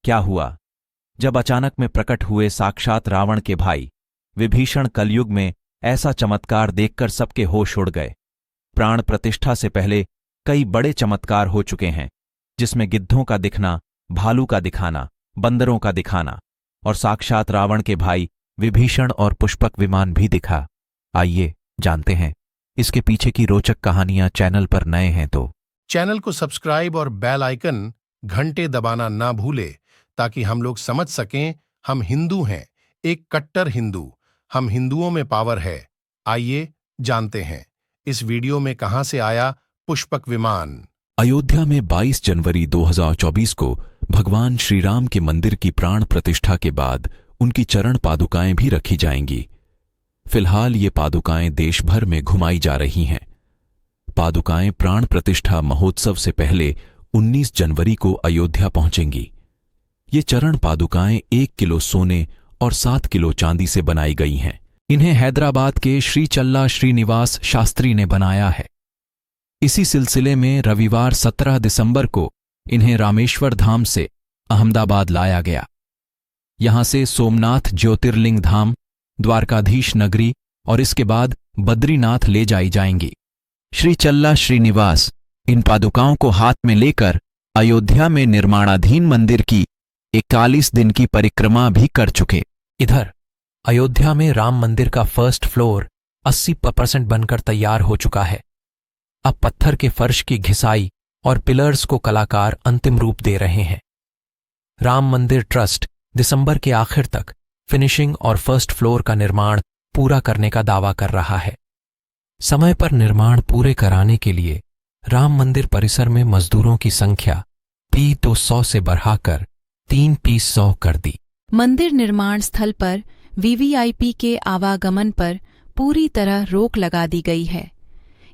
क्या हुआ जब अचानक में प्रकट हुए साक्षात रावण के भाई विभीषण कलयुग में ऐसा चमत्कार देखकर सबके होश उड़ गए। प्राण प्रतिष्ठा से पहले कई बड़े चमत्कार हो चुके हैं, जिसमें गिद्धों का दिखना, भालू का दिखाना, बंदरों का दिखाना और साक्षात रावण के भाई विभीषण और पुष्पक विमान भी दिखा। आइए जानते हैं इसके पीछे की रोचक कहानियां। चैनल पर नए हैं तो चैनल को सब्सक्राइब और बेल आइकन घंटे दबाना ना भूले, ताकि हम लोग समझ सकें हम हिंदू हैं, एक कट्टर हिंदू। हम हिंदुओं में पावर है। आइए जानते हैं इस वीडियो में कहां से आया पुष्पक विमान। अयोध्या में 22 जनवरी 2024 को भगवान श्री राम के मंदिर की प्राण प्रतिष्ठा के बाद उनकी चरण पादुकाएं भी रखी जाएंगी। फिलहाल ये पादुकाएं देश भर में घुमाई जा रही हैं। पादुकाएं प्राण प्रतिष्ठा महोत्सव से पहले 19 जनवरी को अयोध्या पहुंचेंगी। ये चरण पादुकाएं 1 किलो सोने और 7 किलो चांदी से बनाई गई हैं। इन्हें हैदराबाद के श्री चल्ला श्रीनिवास शास्त्री ने बनाया है। इसी सिलसिले में रविवार 17 दिसंबर को इन्हें रामेश्वर धाम से अहमदाबाद लाया गया। यहां से सोमनाथ ज्योतिर्लिंग धाम, द्वारकाधीश नगरी और इसके बाद बद्रीनाथ ले जाई जाएंगी। श्री चल्ला श्रीनिवास इन पादुकाओं को हाथ में लेकर अयोध्या में निर्माणाधीन मंदिर की 41 दिन की परिक्रमा भी कर चुके। इधर अयोध्या में राम मंदिर का फर्स्ट फ्लोर 80% बनकर तैयार हो चुका है। अब पत्थर के फर्श की घिसाई और पिलर्स को कलाकार अंतिम रूप दे रहे हैं। राम मंदिर ट्रस्ट दिसंबर के आखिर तक फिनिशिंग और फर्स्ट फ्लोर का निर्माण पूरा करने का दावा कर रहा है। समय पर निर्माण पूरे कराने के लिए राम मंदिर परिसर में मजदूरों की संख्या भी 200 से बढ़ाकर 300 कर दी। मंदिर निर्माण स्थल पर वीवीआईपी के आवागमन पर पूरी तरह रोक लगा दी गई है।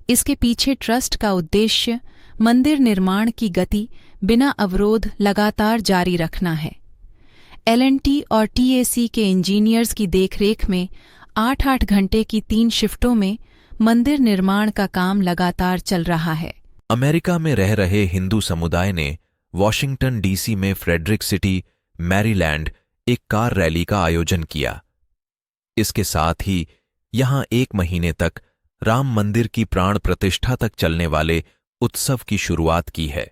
इसके पीछे ट्रस्ट का उद्देश्य मंदिर निर्माण की गति बिना अवरोध लगातार जारी रखना है। एल&टी और टीएसी के इंजीनियर्स की देखरेख में 8-8 घंटे की 3 शिफ्टों में मंदिर निर्माण का काम लगातार चल रहा है। अमेरिका में रह रहे हिंदू समुदाय ने वॉशिंगटन डीसी में फ्रेडरिक सिटी, मैरीलैंड एक कार रैली का आयोजन किया। इसके साथ ही यहां 1 महीने तक राम मंदिर की प्राण प्रतिष्ठा तक चलने वाले उत्सव की शुरुआत की है।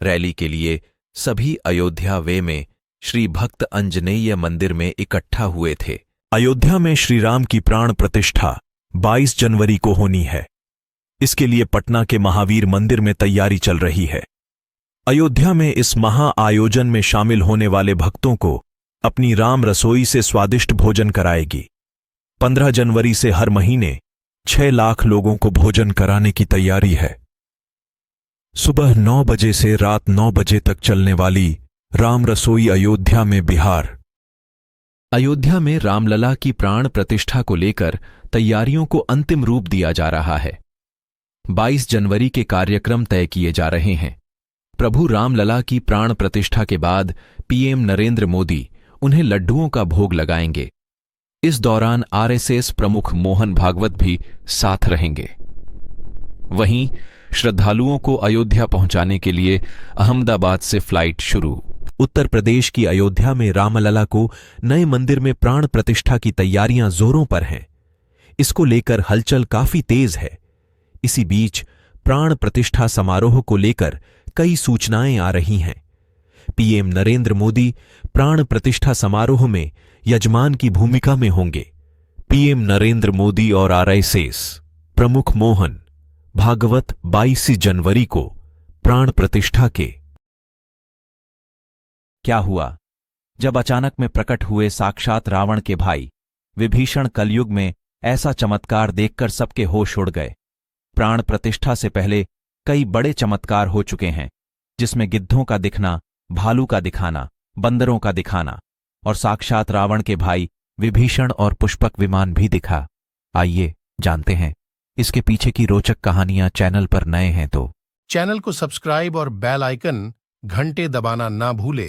रैली के लिए सभी अयोध्या वे में श्री भक्त अंजनेय मंदिर में इकट्ठा हुए थे। अयोध्या में श्री राम की प्राण प्रतिष्ठा 22 जनवरी को होनी है। इसके लिए पटना के महावीर मंदिर में तैयारी चल रही है। अयोध्या में इस महा आयोजन में शामिल होने वाले भक्तों को अपनी राम रसोई से स्वादिष्ट भोजन कराएगी। 15 जनवरी से हर महीने 6 लाख लोगों को भोजन कराने की तैयारी है। सुबह 9 बजे से रात 9 बजे तक चलने वाली राम रसोई अयोध्या में बिहार। अयोध्या में रामलला की प्राण प्रतिष्ठा को लेकर तैयारियों को अंतिम रूप दिया जा रहा है। 22 जनवरी के कार्यक्रम तय किए जा रहे हैं। प्रभु रामलला की प्राण प्रतिष्ठा के बाद पीएम नरेंद्र मोदी उन्हें लड्डुओं का भोग लगाएंगे। इस दौरान आरएसएस प्रमुख मोहन भागवत भी साथ रहेंगे। वहीं श्रद्धालुओं को अयोध्या पहुंचाने के लिए अहमदाबाद से फ्लाइट शुरू। उत्तर प्रदेश की अयोध्या में रामलला को नए मंदिर में प्राण प्रतिष्ठा की तैयारियां जोरों पर हैं। इसको लेकर हलचल काफी तेज है। इसी बीच प्राण प्रतिष्ठा समारोह को लेकर कई सूचनाएं आ रही हैं। पीएम नरेंद्र मोदी प्राण प्रतिष्ठा समारोह में यजमान की भूमिका में होंगे। पीएम नरेंद्र मोदी और आरएसएस प्रमुख मोहन भागवत 22 जनवरी को प्राण प्रतिष्ठा के। क्या हुआ जब अचानक में प्रकट हुए साक्षात रावण के भाई विभीषण कलयुग में ऐसा चमत्कार देखकर सबके होश उड़ गए। प्राण प्रतिष्ठा से पहले कई बड़े चमत्कार हो चुके हैं, जिसमें गिद्धों का दिखना, भालू का दिखाना, बंदरों का दिखाना और साक्षात रावण के भाई विभीषण और पुष्पक विमान भी दिखा। आइए जानते हैं इसके पीछे की रोचक कहानियां। चैनल पर नए हैं तो चैनल को सब्सक्राइब और बेल आइकन घंटे दबाना ना भूले,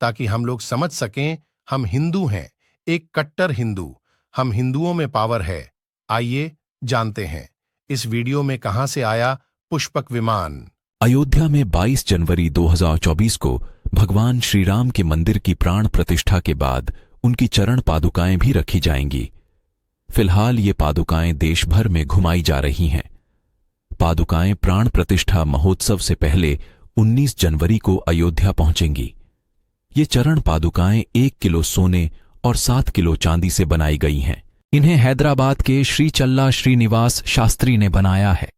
ताकि हम लोग समझ सकें हम हिंदू हैं, एक कट्टर हिंदू। हम हिंदुओं में पावर है। आइए जानते हैं इस वीडियो में कहां से आया पुष्पक विमान। अयोध्या में 22 जनवरी 2024 को भगवान श्री राम के मंदिर की प्राण प्रतिष्ठा के बाद उनकी चरण पादुकाएं भी रखी जाएंगी। फिलहाल ये पादुकाएं देश भर में घुमाई जा रही हैं। पादुकाएं प्राण प्रतिष्ठा महोत्सव से पहले 19 जनवरी को अयोध्या पहुंचेंगी। ये चरण पादुकाएं 1 किलो सोने और 7 किलो चांदी से बनाई गई हैं। इन्हें हैदराबाद के श्री चल्ला श्रीनिवास शास्त्री ने बनाया है।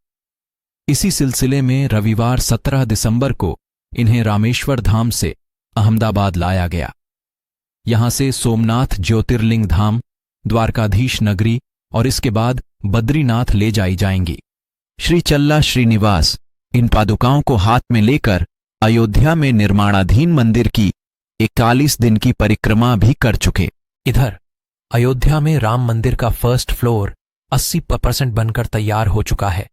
इसी सिलसिले में रविवार 17 दिसंबर को इन्हें रामेश्वर धाम से अहमदाबाद लाया गया। यहां से सोमनाथ ज्योतिर्लिंग धाम, द्वारकाधीश नगरी और इसके बाद बद्रीनाथ ले जाई जाएंगी। श्री चल्ला श्रीनिवास इन पादुकाओं को हाथ में लेकर अयोध्या में निर्माणाधीन मंदिर की 41 दिन की परिक्रमा भी कर चुके। इधर अयोध्या में राम मंदिर का फर्स्ट फ्लोर 80% बनकर तैयार हो चुका है।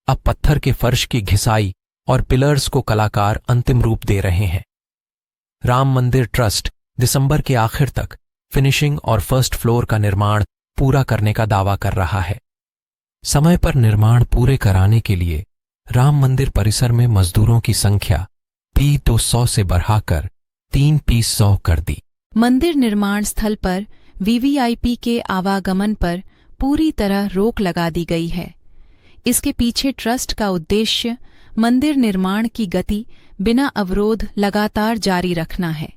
अब पत्थर के फर्श की घिसाई और पिलर्स को कलाकार अंतिम रूप दे रहे हैं। राम मंदिर ट्रस्ट दिसंबर के आखिर तक फिनिशिंग और फर्स्ट फ्लोर का निर्माण पूरा करने का दावा कर रहा है। समय पर निर्माण पूरे कराने के लिए राम मंदिर परिसर में मजदूरों की संख्या P तो 100 से बढ़ाकर 3 P100 कर दी। मंदिर निर्माण स्थल पर वीवीआईपी के आवागमन पर पूरी तरह रोक लगा दी गई है। इसके पीछे ट्रस्ट का उद्देश्य मंदिर निर्माण की गति बिना अवरोध लगातार जारी रखना है।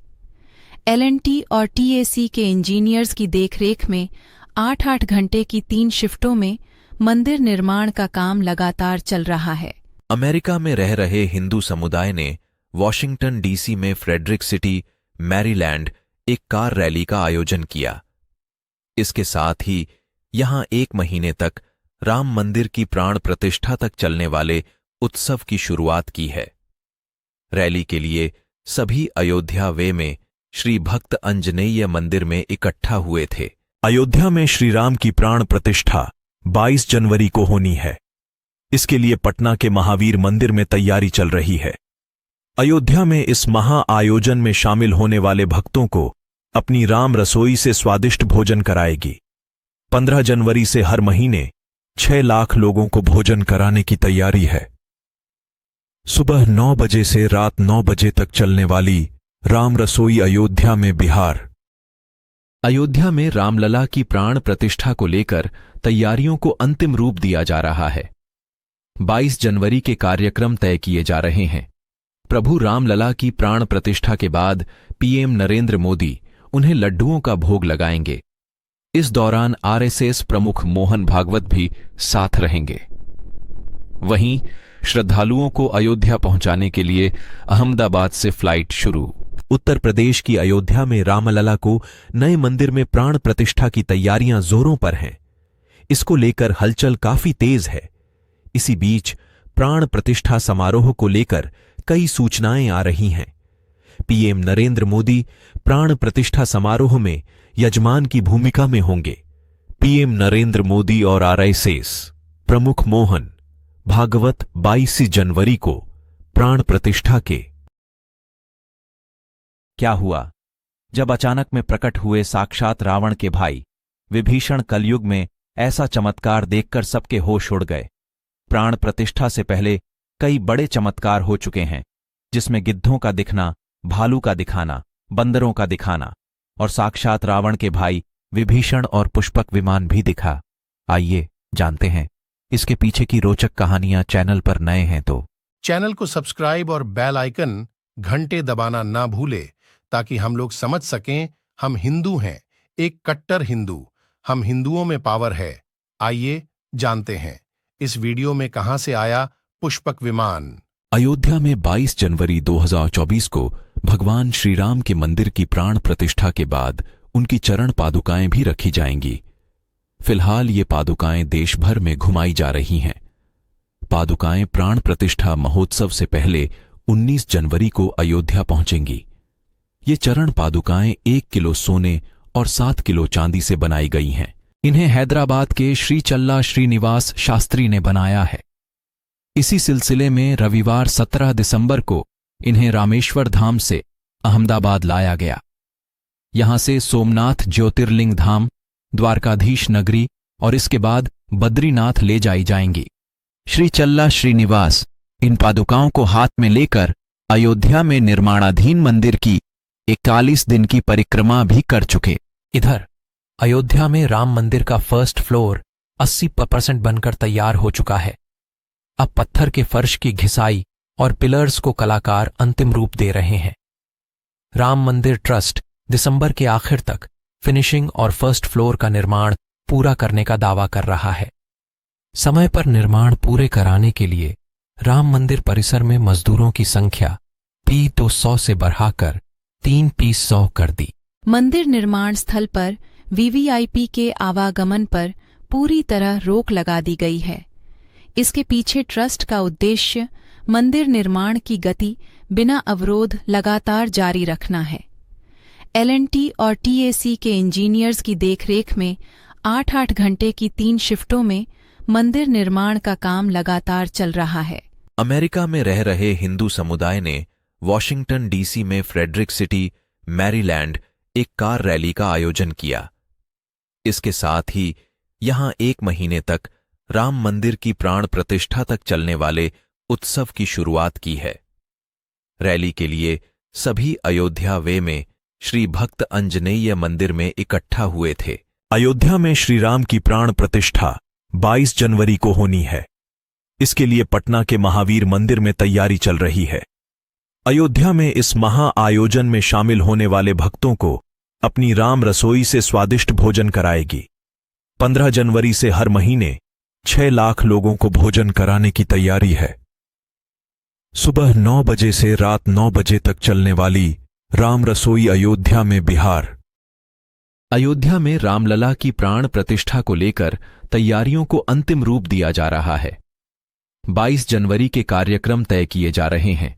L&T और TAC के इंजीनियर्स की देखरेख में 8-8 घंटे की 3 शिफ्टों में मंदिर निर्माण का काम लगातार चल रहा है। अमेरिका में रह रहे हिंदू समुदाय ने वॉशिंगटन डीसी में फ्रेडरिक सिटी, मैरीलैंड एक कार रैली का आयोजन किया। इसके साथ ही यहां 1 महीने तक राम मंदिर की प्राण प्रतिष्ठा तक चलने वाले उत्सव की शुरुआत की है। रैली के लिए सभी अयोध्या वे में श्री भक्त अंजनेय मंदिर में इकट्ठा हुए थे। अयोध्या में श्री राम की प्राण प्रतिष्ठा 22 जनवरी को होनी है। इसके लिए पटना के महावीर मंदिर में तैयारी चल रही है। अयोध्या में इस महा आयोजन में शामिल होने वाले भक्तों को अपनी राम रसोई से स्वादिष्ट भोजन कराएगी। 15 जनवरी से हर महीने 6 लाख लोगों को भोजन कराने की तैयारी है। सुबह 9 बजे से रात 9 बजे तक चलने वाली राम रसोई अयोध्या में बिहार। अयोध्या में रामलला की प्राण प्रतिष्ठा को लेकर तैयारियों को अंतिम रूप दिया जा रहा है। 22 जनवरी के कार्यक्रम तय किए जा रहे हैं। प्रभु रामलला की प्राण प्रतिष्ठा के बाद पीएम नरेंद्र मोदी उन्हें लड्डुओं का भोग लगाएंगे। इस दौरान आरएसएस प्रमुख मोहन भागवत भी साथ रहेंगे। वहीं श्रद्धालुओं को अयोध्या पहुंचाने के लिए अहमदाबाद से फ्लाइट शुरू। उत्तर प्रदेश की अयोध्या में रामलला को नए मंदिर में प्राण प्रतिष्ठा की तैयारियां जोरों पर हैं। इसको लेकर हलचल काफी तेज है। इसी बीच प्राण प्रतिष्ठा समारोह को लेकर कई सूचनाएं आ रही हैं। पीएम नरेंद्र मोदी प्राण प्रतिष्ठा समारोह में यजमान की भूमिका में होंगे। पीएम नरेंद्र मोदी और आरएसएस प्रमुख मोहन भागवत 22 जनवरी को प्राण प्रतिष्ठा के। क्या हुआ जब अचानक में प्रकट हुए साक्षात रावण के भाई विभीषण कलयुग में ऐसा चमत्कार देखकर सबके होश उड़ गए। प्राण प्रतिष्ठा से पहले कई बड़े चमत्कार हो चुके हैं, जिसमें गिद्धों का दिखना, भालू का दिखाना, बंदरों का दिखाना और साक्षात रावण के भाई विभीषण और पुष्पक विमान भी दिखा। आइए जानते हैं इसके पीछे की रोचक कहानियां। चैनल पर नए हैं तो चैनल को सब्सक्राइब और बेल आइकन घंटे दबाना ना भूले, ताकि हम लोग समझ सकें हम हिंदू हैं, एक कट्टर हिंदू। हम हिंदुओं में पावर है। आइए जानते हैं इस वीडियो में कहां से आया पुष्पक विमान। अयोध्या में 22 जनवरी 2024 को भगवान श्री राम के मंदिर की प्राण प्रतिष्ठा के बाद उनकी चरण पादुकाएं भी रखी जाएंगी। फिलहाल ये पादुकाएं देश भर में घुमाई जा रही हैं। पादुकाएं प्राण प्रतिष्ठा महोत्सव से पहले 19 जनवरी को अयोध्या पहुंचेंगी। ये चरण पादुकाएं 1 किलो सोने और 7 किलो चांदी से बनाई गई हैं। इन्हें हैदराबाद के श्री चल्ला श्रीनिवास शास्त्री ने बनाया है। इसी सिलसिले में रविवार 17 दिसंबर को इन्हें रामेश्वर धाम से अहमदाबाद लाया गया। यहां से सोमनाथ ज्योतिर्लिंग धाम, द्वारकाधीश नगरी और इसके बाद बद्रीनाथ ले जाई जाएंगी। श्री चल्ला श्रीनिवास इन पादुकाओं को हाथ में लेकर अयोध्या में निर्माणाधीन मंदिर की 41 दिन की परिक्रमा भी कर चुके। इधर अयोध्या में राम मंदिर का फर्स्ट फ्लोर 80% बनकर तैयार हो चुका है। अब पत्थर के फर्श की घिसाई और पिलर्स को कलाकार अंतिम रूप दे रहे हैं। राम मंदिर ट्रस्ट दिसंबर के आखिर तक फिनिशिंग और फर्स्ट फ्लोर का निर्माण पूरा करने का दावा कर रहा है। समय पर निर्माण पूरे कराने के लिए राम मंदिर परिसर में मजदूरों की संख्या P तो 100 से बढ़ाकर 3 P100 कर दी। मंदिर निर्माण स्थल पर वीवीआईपी के आवागमन पर पूरी तरह रोक लगा दी गई है। इसके पीछे ट्रस्ट का उद्देश्य मंदिर निर्माण की गति बिना अवरोध लगातार जारी रखना है। L&T और TAC के इंजीनियर्स की देखरेख में 8-8 घंटे की 3 शिफ्टों में मंदिर निर्माण का काम लगातार चल रहा है। अमेरिका में रह रहे हिंदू समुदाय ने वॉशिंगटन डीसी में फ्रेडरिक सिटी, मैरीलैंड एक कार रैली का आयोजन किया। इसके साथ ही यहां 1 महीने तक राम मंदिर की प्राण प्रतिष्ठा तक चलने वाले उत्सव की शुरुआत की है। रैली के लिए सभी अयोध्या वे में श्री भक्त अंजनेय मंदिर में इकट्ठा हुए थे। अयोध्या में श्री राम की प्राण प्रतिष्ठा 22 जनवरी को होनी है। इसके लिए पटना के महावीर मंदिर में तैयारी चल रही है। अयोध्या में इस महा आयोजन में शामिल होने वाले भक्तों को अपनी राम रसोई से स्वादिष्ट भोजन कराएगी। 15 जनवरी से हर महीने 6 लाख लोगों को भोजन कराने की तैयारी है। सुबह 9 बजे से रात 9 बजे तक चलने वाली राम रसोई अयोध्या में बिहार। अयोध्या में रामलला की प्राण प्रतिष्ठा को लेकर तैयारियों को अंतिम रूप दिया जा रहा है। 22 जनवरी के कार्यक्रम तय किए जा रहे हैं।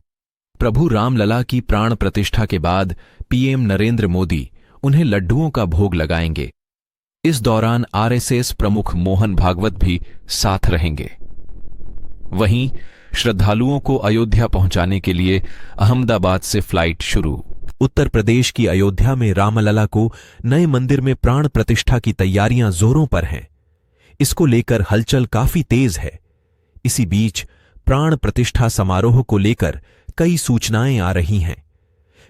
प्रभु रामलला की प्राण प्रतिष्ठा के बाद पीएम नरेंद्र मोदी उन्हें लड्डुओं का भोग लगाएंगे। इस दौरान आरएसएस प्रमुख मोहन भागवत भी साथ रहेंगे। वहीं श्रद्धालुओं को अयोध्या पहुंचाने के लिए अहमदाबाद से फ्लाइट शुरू। उत्तर प्रदेश की अयोध्या में रामलला को नए मंदिर में प्राण प्रतिष्ठा की तैयारियां जोरों पर हैं। इसको लेकर हलचल काफी तेज है। इसी बीच प्राण प्रतिष्ठा समारोह को लेकर कई सूचनाएं आ रही हैं।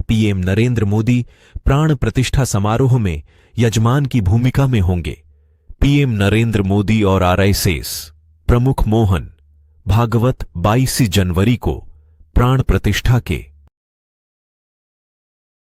पीएम नरेंद्र मोदी प्राण प्रतिष्ठा समारोह में यजमान की भूमिका में होंगे। पीएम नरेंद्र मोदी और आरएसएस प्रमुख मोहन भागवत 22 जनवरी को प्राण प्रतिष्ठा के